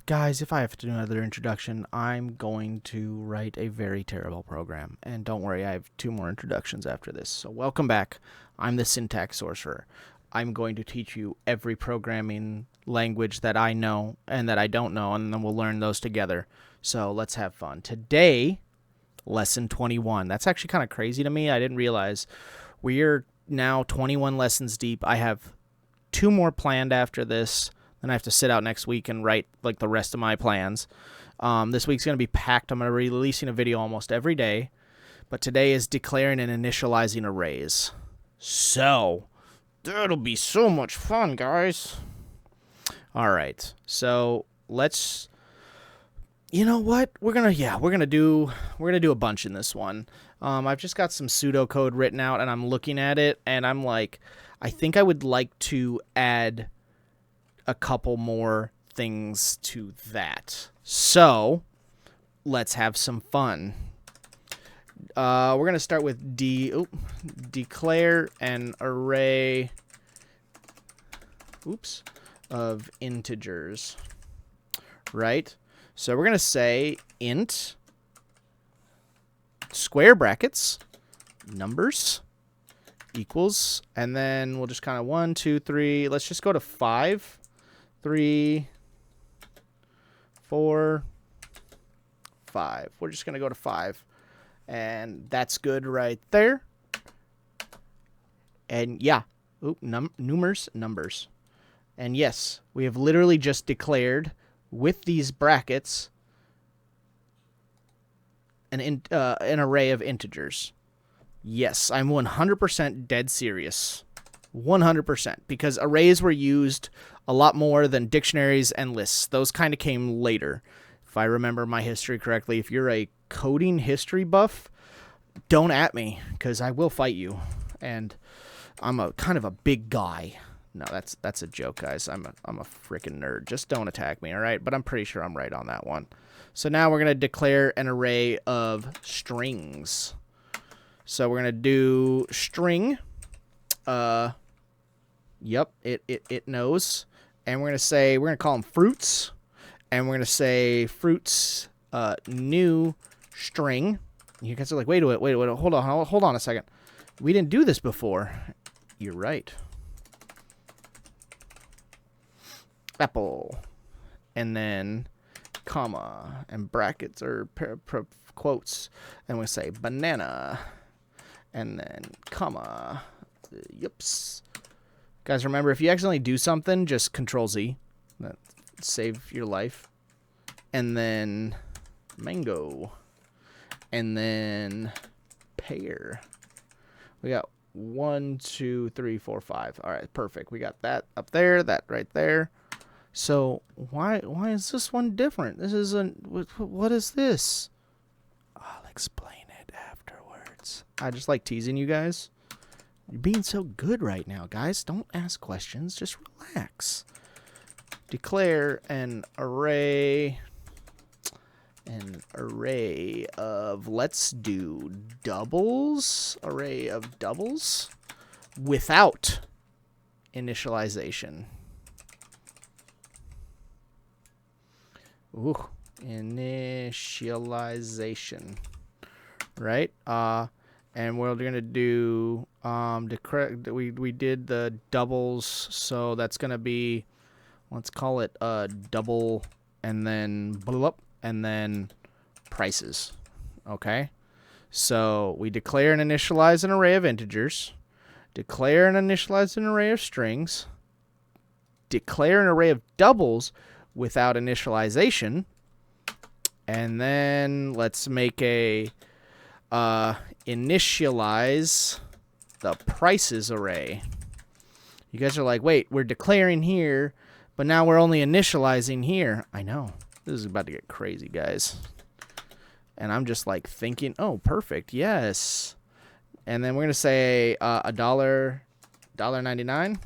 Guys, if I have to do another introduction, I'm going to write a very terrible program. And don't worry, I have 2 more introductions after this. So welcome back. I'm the Syntax Sorcerer. I'm going to teach you every programming language that I know and that I don't know, and then we'll learn those together. So let's have fun. Today, lesson 21. That's actually kind of crazy to me. I didn't realize we're now 21 lessons deep. I have 2 more planned after this. Then I have to sit out next week and write like the rest of my plans. This week's going to be packed. I'm going to be releasing a video almost every day. But today is declaring and initializing arrays. So, that'll be so much fun, guys. All right. So, let's... You know what? We're gonna do a bunch in this one. I've just got some pseudocode written out, and I'm looking at it, and I'm like, I think I would like to add a couple more things to that. So, let's have some fun. We're going to start with declare an array of integers, right? So we're going to say int square brackets numbers equals, and then we'll just kind of 1, 2, 3. Let's just go to 5. 3, 4, 5. We're just going to go to 5. And that's good right there. And yeah, numbers. And yes, we have literally just declared with these brackets an array of integers. Yes, I'm 100% dead serious. 100%, because arrays were used a lot more than dictionaries and lists. Those kind of came later. If I remember my history correctly, if you're a coding history buff, don't at me, because I will fight you. And I'm a kind of a big guy. No, that's a joke, guys. I'm a freaking nerd. Just don't attack me, all right? But I'm pretty sure I'm right on that one. So now we're going to declare an array of strings. So we're going to do string. Yep, it knows. And we're going to call them fruits. And we're going to say fruits new string. You guys are like, wait, hold on a second. We didn't do this before. You're right. Apple. And then comma and brackets or quotes. And we say banana. And then comma. Yips. Guys, remember, if you accidentally do something, just Control-Z. That save your life. And then mango. And then pear. We got 1, 2, 3, 4, 5. All right, perfect. We got that up there, that right there. So why is this one different? This isn't... What is this? I'll explain it afterwards. I just like teasing you guys. You're being so good right now, guys. Don't ask questions. Just relax. Declare an array of, let's do doubles. Array of doubles without initialization. Ooh, initialization. Right? And we're going to do, we did the doubles, so that's going to be, let's call it double, and then blup, and then prices. Okay? So we declare and initialize an array of integers, declare and initialize an array of strings, declare an array of doubles without initialization, and then let's make a initialize the prices array. You guys are like, wait, we're declaring here, but now we're only initializing here. I know. This is about to get crazy, guys. And I'm just like thinking, oh, perfect, yes. And then we're going to say $1.99.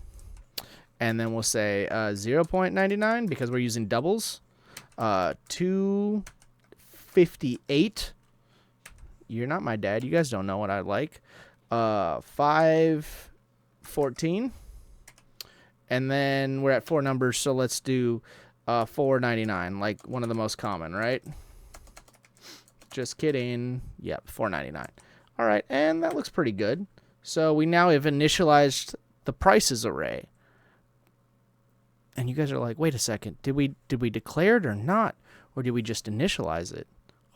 And then we'll say 0.99 because we're using doubles. 2.58. You're not my dad. You guys don't know what I like. 5.14. And then we're at 4 numbers, so let's do $4.99, like one of the most common, right? Just kidding. Yep, $4.99. All right, and that looks pretty good. So we now have initialized the prices array. And you guys are like, wait a second, did we declare it or not? Or did we just initialize it?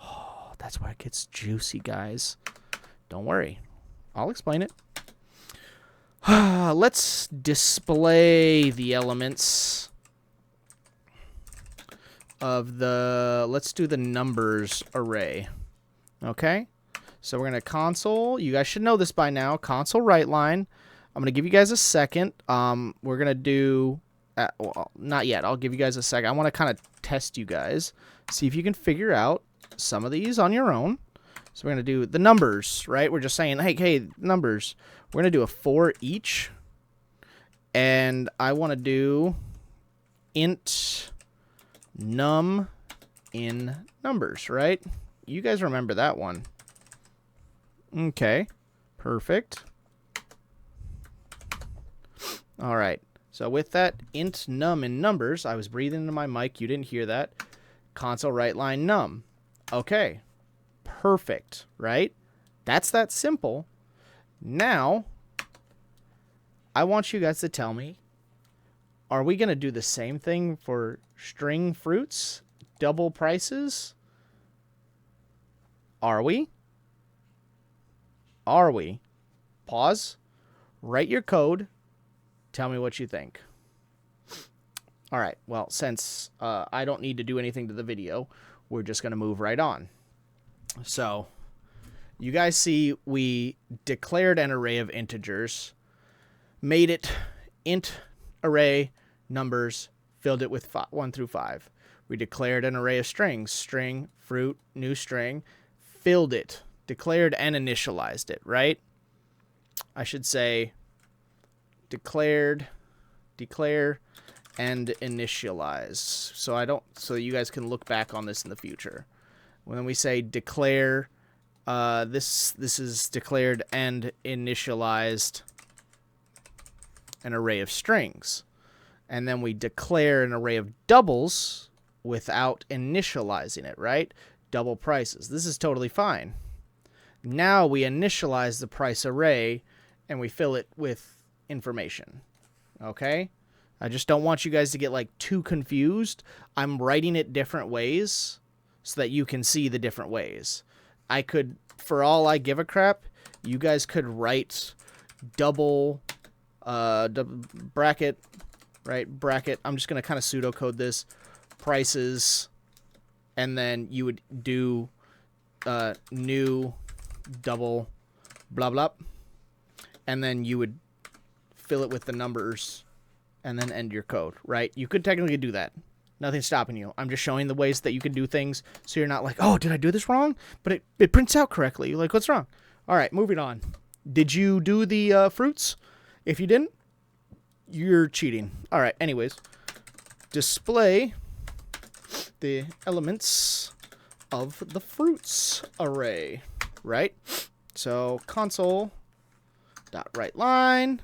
Oh, that's why it gets juicy, guys. Don't worry. I'll explain it. Let's display the elements of the, let's do the numbers array. Okay? So we're going to console. You guys should know this by now. Console write line. I'm going to give you guys a second. We're going to do, well, not yet. I'll give you guys a second. I want to kind of test you guys. See if you can figure out some of these on your own. So we're going to do the numbers, right? We're just saying, hey, numbers. We're going to do a for each. And I want to do int num in numbers, right? You guys remember that one. Okay, perfect. All right, so with that int num in numbers, I was breathing into my mic. You didn't hear that. Console write line num. Okay, perfect, right? That's that simple. Now, I want you guys to tell me, are we going to do the same thing for string fruits, double prices? Are we? Are we? Pause. Write your code. Tell me what you think. All right. Well, since I don't need to do anything to the video, we're just going to move right on. So, you guys see we declared an array of integers, made it int array numbers, filled it with 1 through 5. We declared an array of strings, string, fruit, new string, filled it, declared and initialized it, right? I should say declare, and initialize. So you guys can look back on this in the future. When we say declare, this is declared and initialized an array of strings. And then we declare an array of doubles without initializing it, right? Double prices. This is totally fine. Now we initialize the price array and we fill it with information. Okay? I just don't want you guys to get like too confused. I'm writing it different ways so that you can see the different ways. I could, for all I give a crap, you guys could write double bracket, right? Bracket. I'm just going to kind of pseudocode this. Prices. And then you would do new double blah blah. And then you would fill it with the numbers and then end your code, right? You could technically do that. Nothing's stopping you. I'm just showing the ways that you can do things so you're not like, oh, did I do this wrong? But it prints out correctly. You're like, what's wrong? All right, moving on. Did you do the fruits? If you didn't, you're cheating. All right, anyways. Display the elements of the fruits array, right? So console dot write line.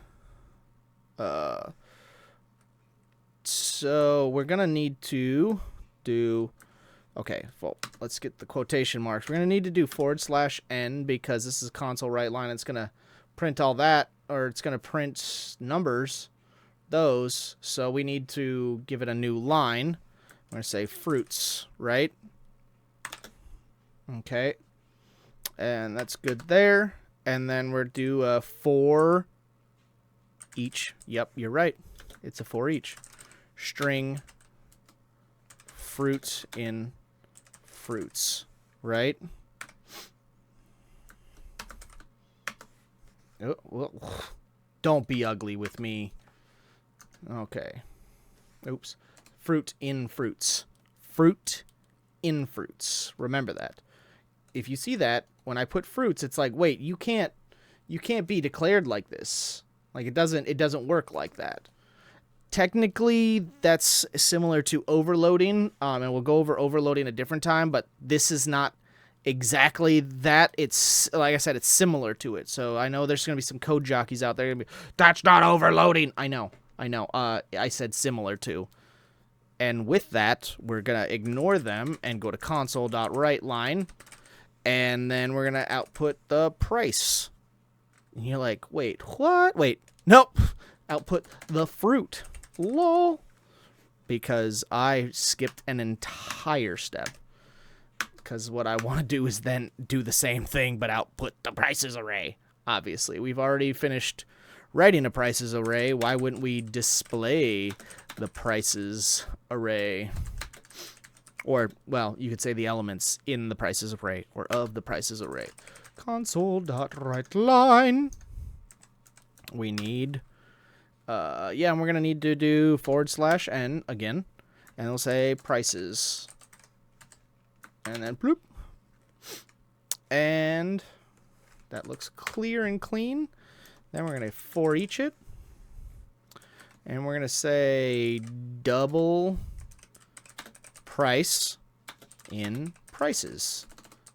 So we're gonna need to do, okay, well, let's get the quotation marks. We're gonna need to do /n because this is console write line. It's gonna print all that, or it's gonna print numbers, those. So we need to give it a new line. I'm gonna say fruits, right? Okay, and that's good there. And then we're do a for each. Yep, you're right. It's a for each. String fruits in fruits, right? Oh, well, don't be ugly with me. Okay. Oops. Fruit in fruits. Fruit in fruits. Remember that. If you see that, when I put fruits, it's like, wait, you can't be declared like this. Like it doesn't work like that. Technically, that's similar to overloading, and we'll go over overloading a different time, but this is not exactly that. It's, like I said, it's similar to it. So I know there's going to be some code jockeys out there going to be, that's not overloading. I know. I said similar to. And with that, we're going to ignore them and go to console.writeLine. And then we're going to output the price. And you're like, wait, what? Wait, nope. Output the fruit. Lol. Because I skipped an entire step. Because what I want to do is then do the same thing, but output the prices array. Obviously, we've already finished writing a prices array. Why wouldn't we display the prices array? Or, well, you could say the elements in the prices array or of the prices array. Console.writeLine. We need, yeah, and we're going to need to do /n again. And it'll say prices. And then bloop. And that looks clear and clean. Then we're going to for each it. And we're going to say double price in prices.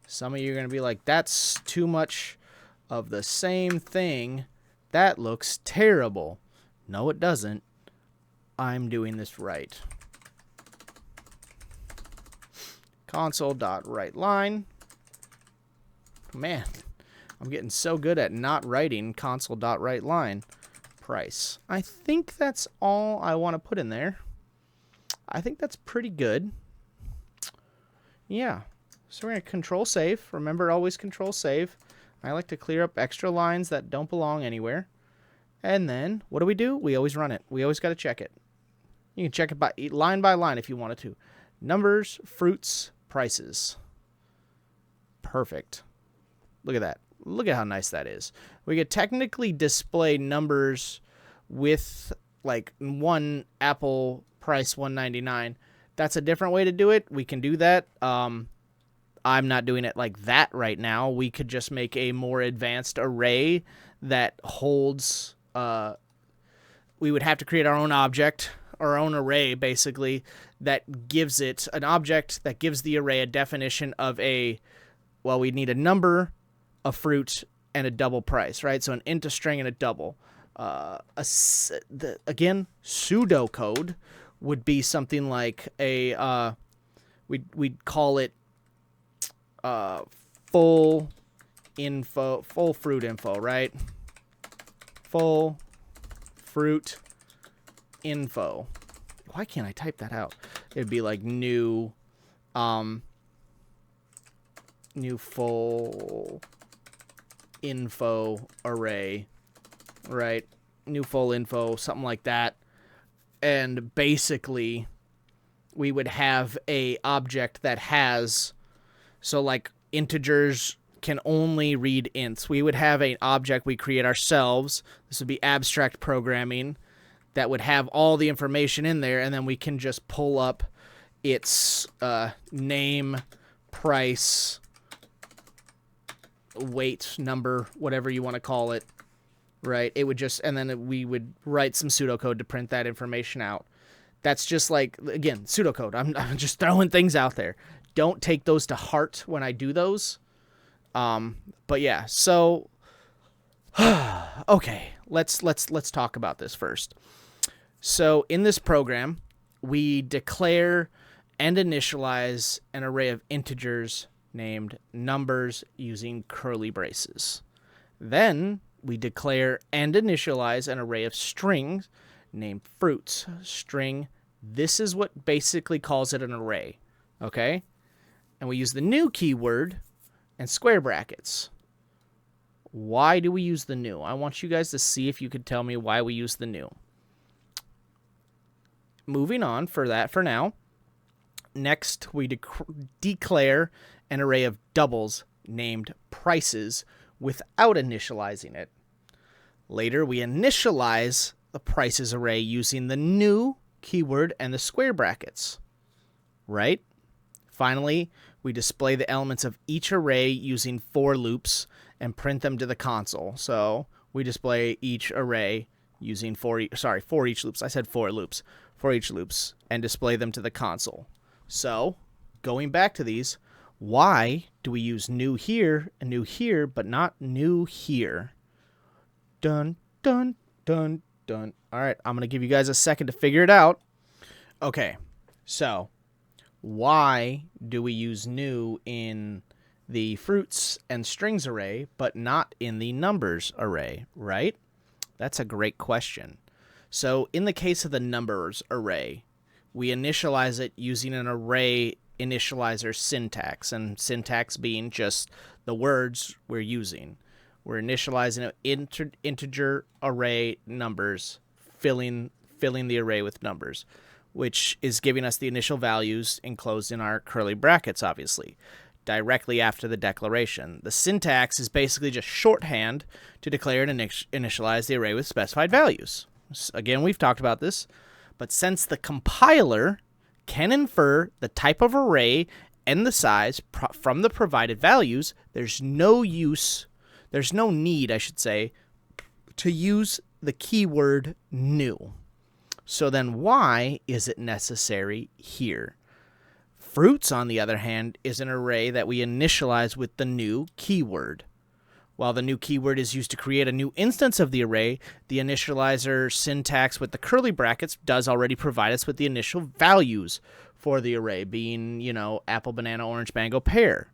Some of you are going to be like, that's too much of the same thing. That looks terrible. No, it doesn't. I'm doing this right. Console.writeLine. Man, I'm getting so good at not writing console.writeLine. Price. I think that's all I want to put in there. I think that's pretty good. Yeah. So we're going to control save. Remember, always control save. I like to clear up extra lines that don't belong anywhere. And then, what do? We always run it. We always got to check it. You can check it by line if you wanted to. Numbers, fruits, prices. Perfect. Look at that. Look at how nice that is. We could technically display numbers with like one apple price $1.99. That's a different way to do it. We can do that. I'm not doing it like that right now. We could just make a more advanced array that holds... we would have to create our own object, our own array, basically, that gives it an object that gives the array a definition of a... Well, we need a number, a fruit, and a double price, right? So an int, a string, and a double. Again, pseudocode would be something like a... we'd call it full fruit info, right? Full fruit info. Why can't I type that out? It'd be like new full info array, right? New full info, something like that. And basically, we would have a object that has, so like integers can only read ints. We would have an object we create ourselves. This would be abstract programming that would have all the information in there, and then we can just pull up its name, price, weight, number, whatever you want to call it, right? It would just, and then we would write some pseudocode to print that information out. That's just like, again, pseudocode. I'm just throwing things out there. Don't take those to heart when I do those. But yeah, so okay, let's talk about this first. So in this program, we declare and initialize an array of integers named numbers using curly braces. Then we declare and initialize an array of strings named fruits. String, this is what basically calls it an array, okay? And we use the new keyword and square brackets. Why do we use the new? I want you guys to see if you could tell me why we use the new. Moving on for that for now. Next, we declare an array of doubles named prices without initializing it. Later, we initialize the prices array using the new keyword and the square brackets. Right? Finally, we display the elements of each array using for loops and print them to the console. So we display each array using for each loops. I said for loops. For each loops and display them to the console. So going back to these, why do we use new here and new here, but not new here? Dun, dun, dun, dun. All right, I'm going to give you guys a second to figure it out. Okay, So why do we use new in the fruits and strings array, but not in the numbers array, right? That's a great question. So in the case of the numbers array, we initialize it using an array initializer syntax, and syntax being just the words we're using. We're initializing an integer array numbers, filling the array with numbers, which is giving us the initial values enclosed in our curly brackets, obviously, directly after the declaration. The syntax is basically just shorthand to declare and initialize the array with specified values. Again, we've talked about this, but since the compiler can infer the type of array and the size from the provided values, there's no need, I should say, to use the keyword new. So then why is it necessary here? Fruits, on the other hand, is an array that we initialize with the new keyword. While the new keyword is used to create a new instance of the array, the initializer syntax with the curly brackets does already provide us with the initial values for the array, being, apple, banana, orange, mango, pear.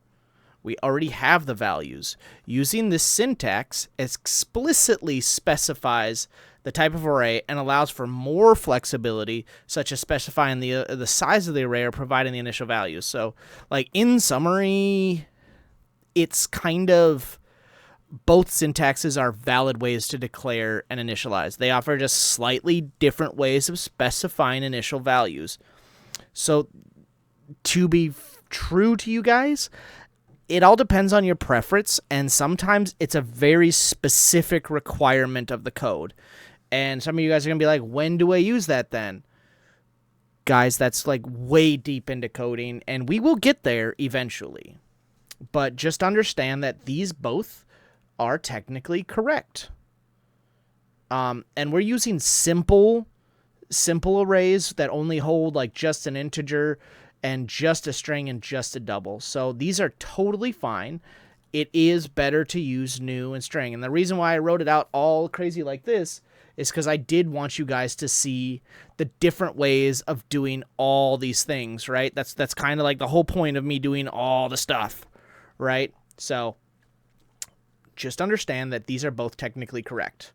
We already have the values. Using this syntax explicitly specifies the type of array and allows for more flexibility, such as specifying the size of the array or providing the initial values. So, in summary, it's kind of both syntaxes are valid ways to declare and initialize. They offer just slightly different ways of specifying initial values. So, to be true to you guys, it all depends on your preference, and sometimes it's a very specific requirement of the code. And some of you guys are going to be like, when do I use that then? Guys, that's way deep into coding, and we will get there eventually. But just understand that these both are technically correct. And we're using simple arrays that only hold just an integer and just a string and just a double. So these are totally fine. It is better to use new and string. And the reason why I wrote it out all crazy like this is because I did want you guys to see the different ways of doing all these things, right? That's kind of the whole point of me doing all the stuff, right? So just understand that these are both technically correct.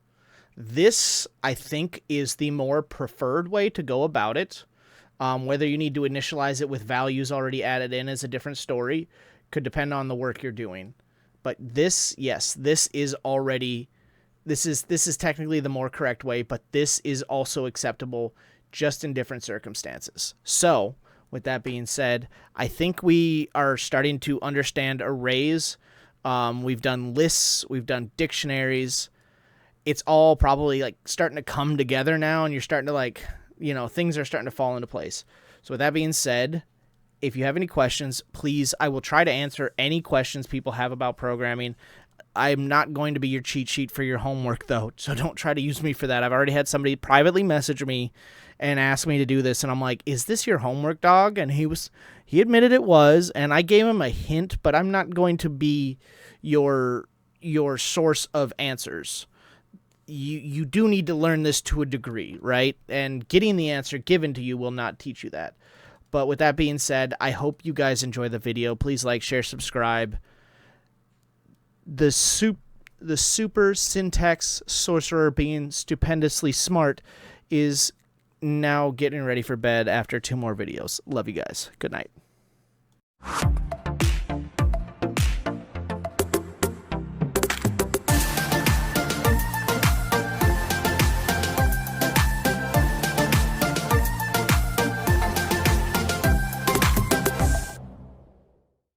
This, I think, is the more preferred way to go about it. Whether you need to initialize it with values already added in is a different story. Could depend on the work you're doing. But this, yes, this is technically the more correct way, but this is also acceptable just in different circumstances. So, with that being said, I think we are starting to understand arrays. We've done lists, we've done dictionaries. It's all probably starting to come together now, and you're starting to things are starting to fall into place. So with that being said, if you have any questions, please, I will try to answer any questions people have about programming. I'm not going to be your cheat sheet for your homework, though, so don't try to use me for that. I've already had somebody privately message me and ask me to do this, and I'm like, is this your homework, dog? And he admitted it was, and I gave him a hint, but I'm not going to be your source of answers. You do need to learn this to a degree, right? And getting the answer given to you will not teach you that. But with that being said, I hope you guys enjoy the video. Please like, share, subscribe. The super syntax sorcerer, being stupendously smart, is now getting ready for bed after 2 more videos. Love you guys. Good night.